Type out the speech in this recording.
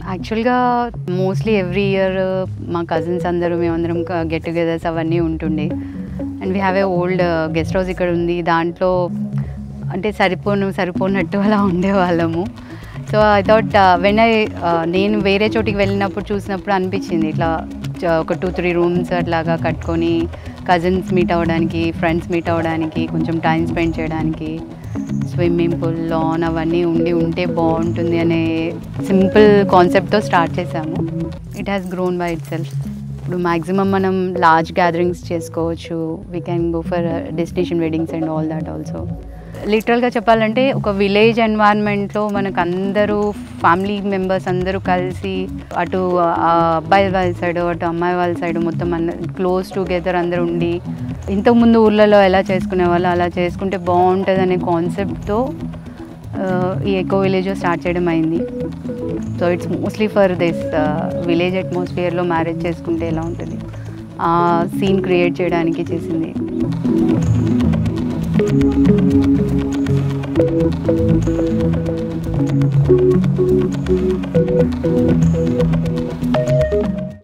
యాక్చువల్‌గా mostly every year మా cousins అందరూ మేమందరం గెట్ టుగెదర్స్ అవన్నీ ఉంటుండే. And we have a old guest house ఇక్కడ ఉంది. దాంట్లో అంటే సరిపోనట్టు అలా ఉండేవాళ్ళము. సో ఐ థాట్ నేను వేరే చోటికి వెళ్ళినప్పుడు చూసినప్పుడు అనిపించింది ఇట్లా ఒక 2-3 రూమ్స్ అట్లాగా కట్టుకొని కజిన్స్ మీట్ అవ్వడానికి, ఫ్రెండ్స్ మీట్ అవ్వడానికి, కొంచెం టైం స్పెండ్ చేయడానికి, స్విమ్మింగ్ పూల్, లాన్ అవన్నీ ఉంటే బాగుంటుంది అనే సింపుల్ కాన్సెప్ట్తో స్టార్ట్ చేసాము. It has grown by it self. ఇప్పుడు మ్యాక్సిమం మనం లార్జ్ గ్యాదరింగ్స్ చేసుకోవచ్చు. We can go for destination weddings and all that also. లిటరల్గా చెప్పాలంటే ఒక విలేజ్ ఎన్వైర్న్మెంట్లో మనకు అందరూ ఫ్యామిలీ మెంబర్స్ అందరూ కలిసి అటు అబ్బాయి వాళ్ళ సైడ్ అటు అమ్మాయి వాళ్ళ సైడ్ మొత్తం క్లోజ్ టుగెదర్ అందరూ ఉండి ఇంతకుముందు ఊళ్ళలో ఎలా చేసుకునే వాళ్ళు అలా చేసుకుంటే బాగుంటుంది అనే కాన్సెప్ట్తో ఈ ఎకో విలేజ్ స్టార్ట్ చేయడం అయింది. So it's mostly for this village అట్మాస్ఫియర్లో మ్యారేజ్ చేసుకుంటే ఎలా ఉంటుంది ఆ సీన్ క్రియేట్ చేయడానికి చేసింది.